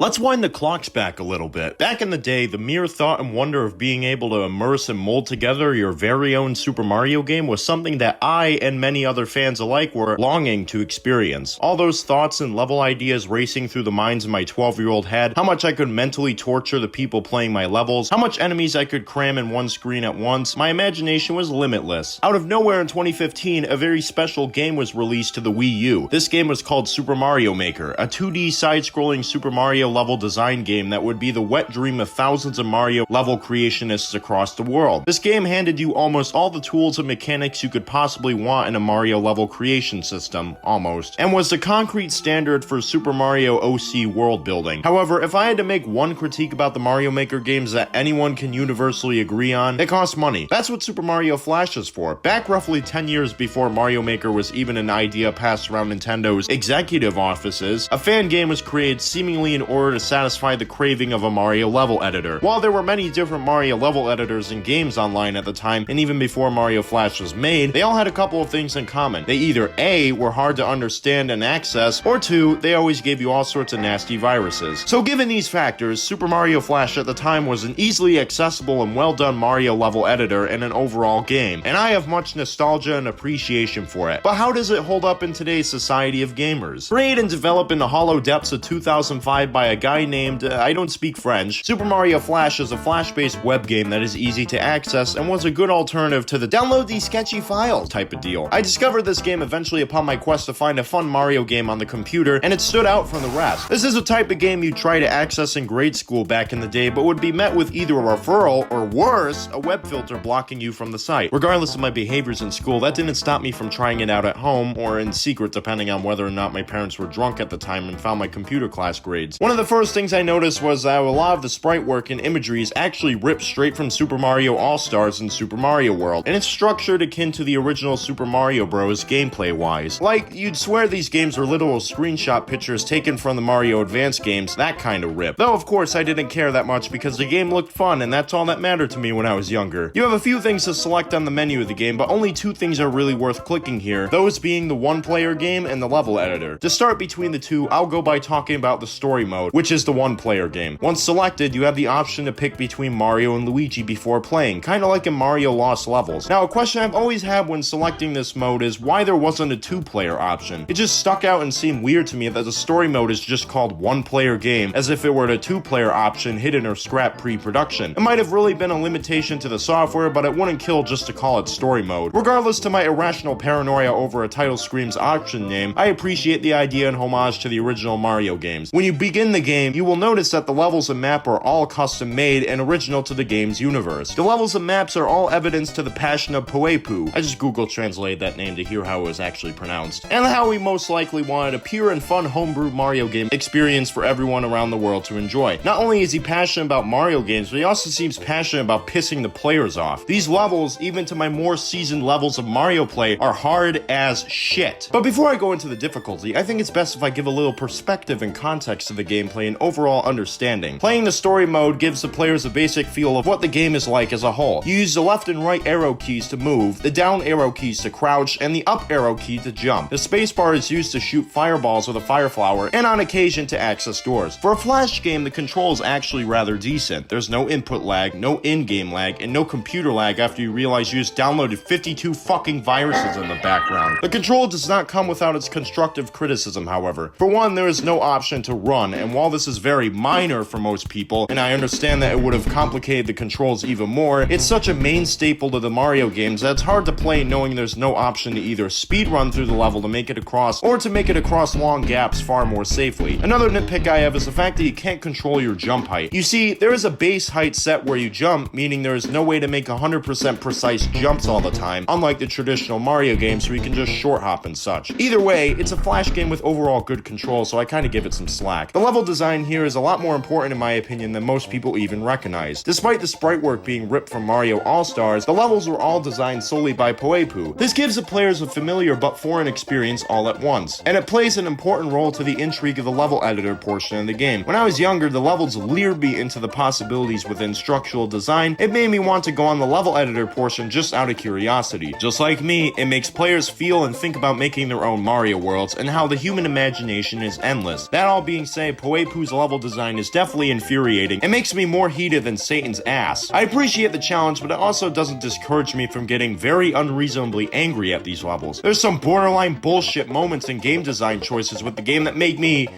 Let's wind the clocks back a little bit. Back in the day, the mere thought and wonder of being able to immerse and mold together your very own Super Mario game was something that I and many other fans alike were longing to experience. All those thoughts and level ideas racing through the minds of my 12-year-old head, how much I could mentally torture the people playing my levels, how much enemies I could cram in one screen at once, my imagination was limitless. Out of nowhere in 2015, a very special game was released to the Wii U. This game was called Super Mario Maker, a 2D side-scrolling Super Mario level design game that would be the wet dream of thousands of Mario level creationists across the world. This game handed you almost all the tools and mechanics you could possibly want in a Mario level creation system, almost, and was the concrete standard for Super Mario OC world building. However, if I had to make one critique about the Mario Maker games that anyone can universally agree on, they cost money. That's what Super Mario Flash is for. Back roughly 10 years before Mario Maker was even an idea passed around Nintendo's executive offices, a fan game was created seemingly in order to satisfy the craving of a Mario level editor. While there were many different Mario level editors and games online at the time, and even before Mario Flash was made, they all had a couple of things in common. They either A, were hard to understand and access, or 2, they always gave you all sorts of nasty viruses. So given these factors, Super Mario Flash at the time was an easily accessible and well done Mario level editor and an overall game, and I have much nostalgia and appreciation for it. But how does it hold up in today's society of gamers? Created and developed in the hollow depths of 2005 by a guy named, I don't speak French, Super Mario Flash is a Flash-based web game that is easy to access and was a good alternative to the download these sketchy files type of deal. I discovered this game eventually upon my quest to find a fun Mario game on the computer, and it stood out from the rest. This is a type of game you try to access in grade school back in the day, but would be met with either a referral or worse, a web filter blocking you from the site. Regardless of my behaviors in school, that didn't stop me from trying it out at home, or in secret depending on whether or not my parents were drunk at the time and found my computer class grades. One of the first things I noticed was that a lot of the sprite work and imagery is actually ripped straight from Super Mario All-Stars and Super Mario World, and it's structured akin to the original Super Mario Bros. Gameplay-wise. Like, you'd swear these games were literal screenshot pictures taken from the Mario Advance games, that kind of rip. Though, of course, I didn't care that much because the game looked fun, and that's all that mattered to me when I was younger. You have a few things to select on the menu of the game, but only 2 things are really worth clicking here, those being the one-player game and the level editor. To start between the two, I'll go by talking about the story mode, which is the one-player game. Once selected, you have the option to pick between Mario and Luigi before playing, kinda like in Mario Lost Levels. Now, a question I've always had when selecting this mode is why there wasn't a 2-player option. It just stuck out and seemed weird to me that the story mode is just called one-player game, as if it were a 2-player option hidden or scrapped pre-production. It might have really been a limitation to the software, but it wouldn't kill just to call it story mode. Regardless to my irrational paranoia over a title scream's option name, I appreciate the idea and homage to the original Mario games. When you begin the game, you will notice that the levels and map are all custom made and original to the game's universe. The levels and maps are all evidence to the passion of Poepu. I just Google translated that name to hear how it was actually pronounced, and how he most likely wanted a pure and fun homebrew Mario game experience for everyone around the world to enjoy. Not only is he passionate about Mario games, but he also seems passionate about pissing the players off. These levels, even to my more seasoned levels of Mario play, are hard as shit. But before I go into the difficulty, I think it's best if I give a little perspective and context to the gameplay and overall understanding. Playing the story mode gives the players a basic feel of what the game is like as a whole. You use the left and right arrow keys to move, the down arrow keys to crouch, and the up arrow key to jump. The spacebar is used to shoot fireballs with a fire flower, and on occasion to access doors. For a Flash game, the control is actually rather decent. There's no input lag, no in-game lag, and no computer lag after you realize you just downloaded 52 fucking viruses in the background. The control does not come without its constructive criticism, however. For one, there is no option to run, and while this is very minor for most people, and I understand that it would have complicated the controls even more, it's such a main staple to the Mario games that it's hard to play knowing there's no option to either speed run through the level to make it across, or to make it across long gaps far more safely. Another nitpick I have is the fact that you can't control your jump height. You see, there is a base height set where you jump, meaning there is no way to make 100% precise jumps all the time, unlike the traditional Mario games where you can just short hop and such. Either way, it's a Flash game with overall good control, so I kinda give it some slack. The level design here is a lot more important in my opinion than most people even recognize. Despite the sprite work being ripped from Mario All-Stars, the levels were all designed solely by Poepu. This gives the players a familiar but foreign experience all at once, and it plays an important role to the intrigue of the level editor portion of the game. When I was younger, the levels lured me into the possibilities within structural design. It made me want to go on the level editor portion just out of curiosity. Just like me, it makes players feel and think about making their own Mario worlds and how the human imagination is endless. That all being said, Poepu's level design is definitely infuriating. It makes me more heated than Satan's ass. I appreciate the challenge, but it also doesn't discourage me from getting very unreasonably angry at these levels. There's some borderline bullshit moments in game design choices with the game that make me...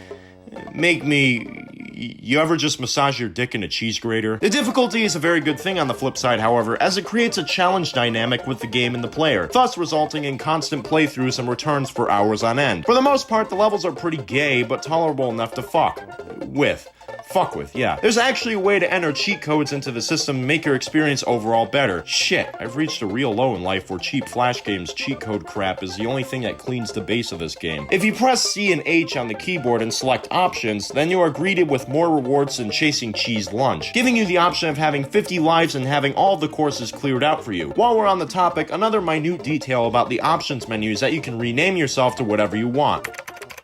You ever just massage your dick in a cheese grater? The difficulty is a very good thing on the flip side, however, as it creates a challenge dynamic with the game and the player, thus resulting in constant playthroughs and returns for hours on end. For the most part, the levels are pretty gay, but tolerable enough to fuck with, yeah. There's actually a way to enter cheat codes into the system to make your experience overall better. Shit, I've reached a real low in life where cheap Flash games cheat code crap is the only thing that cleans the base of this game. If you press C and H on the keyboard and select options, then you are greeted with more rewards than chasing cheese lunch, giving you the option of having 50 lives and having all of the courses cleared out for you. While we're on the topic, another minute detail about the options menu is that you can rename yourself to whatever you want.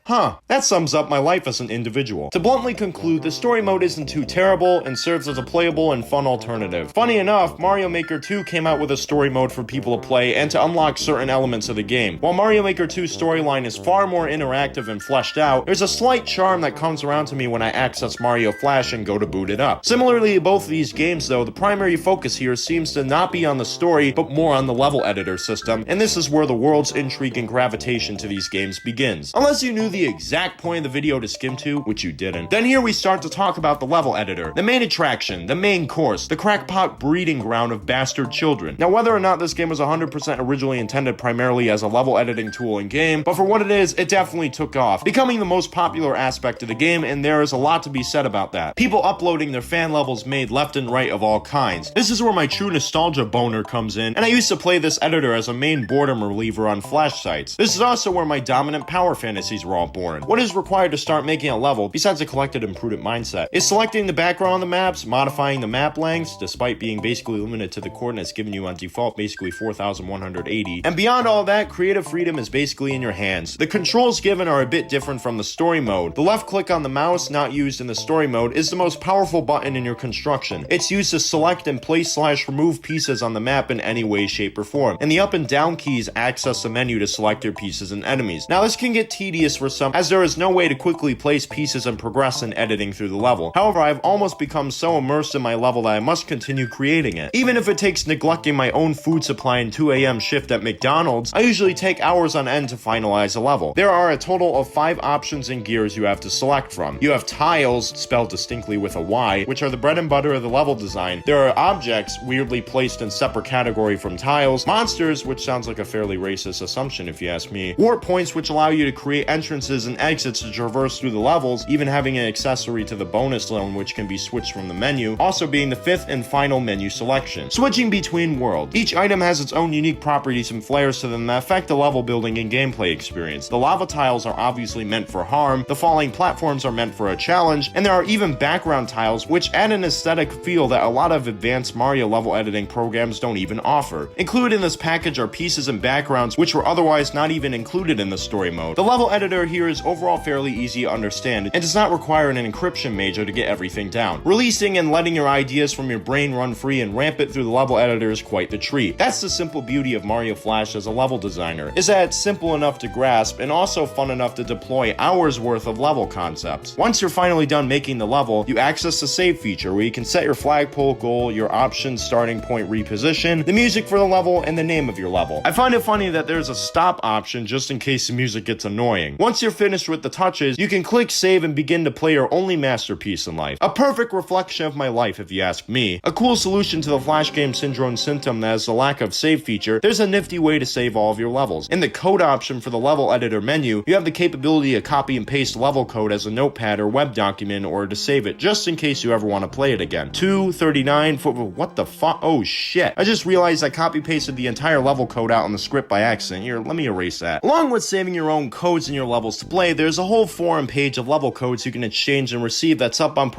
Huh, that sums up my life as an individual. To bluntly conclude, the story mode isn't too terrible and serves as a playable and fun alternative. Funny enough, Mario Maker 2 came out with a story mode for people to play and to unlock certain elements of the game. While Mario Maker 2's storyline is far more interactive and fleshed out, there's a slight charm that comes around to me when I access Mario Flash and go to boot it up. Similarly to both of these games though, the primary focus here seems to not be on the story, but more on the level editor system, and this is where the world's intrigue and gravitation to these games begins. Unless you knew the exact point of the video to skim to, which you didn't, then here we start to talk about the level editor, the main attraction, the main course, the crackpot breeding ground of bastard children. Now, whether or not this game was 100% originally intended primarily as a level editing tool in game, but for what it is, it definitely took off, becoming the most popular aspect of the game, and there is a lot to be said about that. People uploading their fan levels made left and right of all kinds. This is where my true nostalgia boner comes in, and I used to play this editor as a main boredom reliever on Flash sites. This is also where my dominant power fantasies were all born. What is required to start making a level, besides a collected and prudent mindset, is selecting the background on the maps, modifying the map lengths, despite being basically limited to the coordinates given you on default, basically 4,180. And beyond all that, creative freedom is basically in your hands. The controls given are a bit different from the story mode. The left click on the mouse, not used in the story mode, is the most powerful button in your construction. It's used to select and place/remove pieces on the map in any way, shape, or form. And the up and down keys access the menu to select your pieces and enemies. Now this can get tedious for some, as there is no way to quickly place pieces and progress in editing through the level. However, I've almost become so immersed in my level that I must continue creating it. Even if it takes neglecting my own food supply and 2 a.m. shift at McDonald's, I usually take hours on end to finalize a level. There are a total of 5 options and gears you have to select from. You have tiles, spelled distinctly with a Y, which are the bread and butter of the level design. There are objects, weirdly placed in separate category from tiles, monsters, which sounds like a fairly racist assumption if you ask me, warp points, which allow you to create entrances and exits to traverse through the levels, even having an accessory to the bonus zone which can be switched from the menu, also being the 5th and final menu selection. Switching between worlds. Each item has its own unique properties and flares to them that affect the level building and gameplay experience. The lava tiles are obviously meant for harm, the falling platforms are meant for a challenge, and there are even background tiles which add an aesthetic feel that a lot of advanced Mario level editing programs don't even offer. Included in this package are pieces and backgrounds which were otherwise not even included in the story mode. The level editor here is overall fairly easy to understand and does not require an encryption major to get everything down. Releasing and letting your ideas from your brain run free and ramp it through the level editor is quite the treat. That's the simple beauty of Mario Flash as a level designer, is that it's simple enough to grasp and also fun enough to deploy hours worth of level concepts. Once you're finally done making the level, you access the save feature where you can set your flagpole goal, your options, starting point reposition, the music for the level, and the name of your level. I find it funny that there's a stop option just in case the music gets annoying. Once you're finished with the touches, you can click save and begin to play your only masterpiece in life. A perfect reflection of my life, if you ask me. A cool solution to the Flash game syndrome symptom that is the lack of save feature. There's a nifty way to save all of your levels. In the code option for the level editor menu, you have the capability to copy and paste level code as a notepad or web document in order to save it, just in case you ever want to play it again. 239 what the fuck? Oh shit. I just realized I copy pasted the entire level code out on the script by accident. Here, let me erase that. Along with saving your own codes in your levels to play, there's a whole forum page of level codes you can exchange and receive that's up on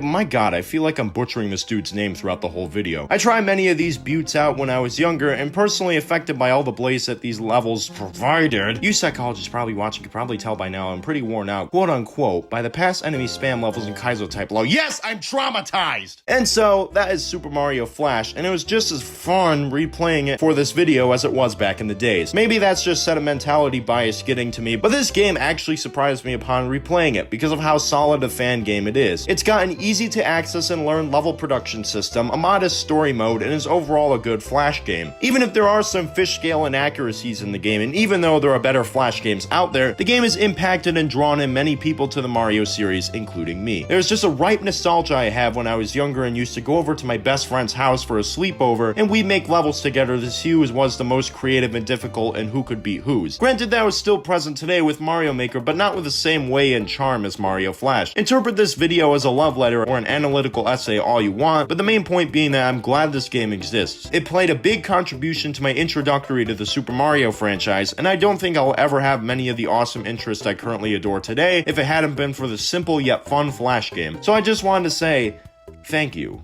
my god, I feel like I'm butchering this dude's name throughout the whole video. I tried many of these buttes out when I was younger and personally affected by all the blaze that these levels provided. You psychologists probably watching could probably tell by now I'm pretty worn out, quote unquote, by the past enemy spam levels and Kaizo type low. Yes, I'm traumatized! And so, that is Super Mario Flash, and it was just as fun replaying it for this video as it was back in the days. Maybe that's just sentimentality bias getting to me, but this game actually surprised me upon replaying it because of how solid a fan game it is. It's got an easy to access and learn level production system, a modest story mode, and is overall a good Flash game. Even if there are some fish scale inaccuracies in the game, and even though there are better Flash games out there, the game has impacted and drawn in many people to the Mario series, including me. There's just a ripe nostalgia I have when I was younger and used to go over to my best friend's house for a sleepover, and we'd make levels together to see who was the most creative and difficult and who could beat whose. Granted, that was still present today with Mario Maker, but not with the same way and charm as Mario Flash. Interpret this video as a love letter or an analytical essay all you want, but the main point being that I'm glad this game exists. It played a big contribution to my introductory to the Super Mario franchise, and I don't think I'll ever have many of the awesome interests I currently adore today if it hadn't been for the simple yet fun Flash game. So I just wanted to say, thank you.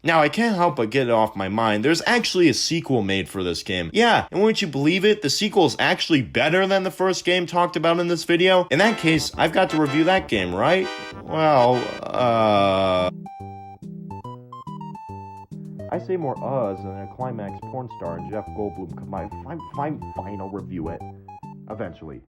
Now, I can't help but get it off my mind, there's actually a sequel made for this game. Yeah, and wouldn't you believe it, the sequel is actually better than the first game talked about in this video? In that case, I've got to review that game, right? Well, I say more than a climax porn star and Jeff Goldblum combined. Fine, I'll review it. Eventually.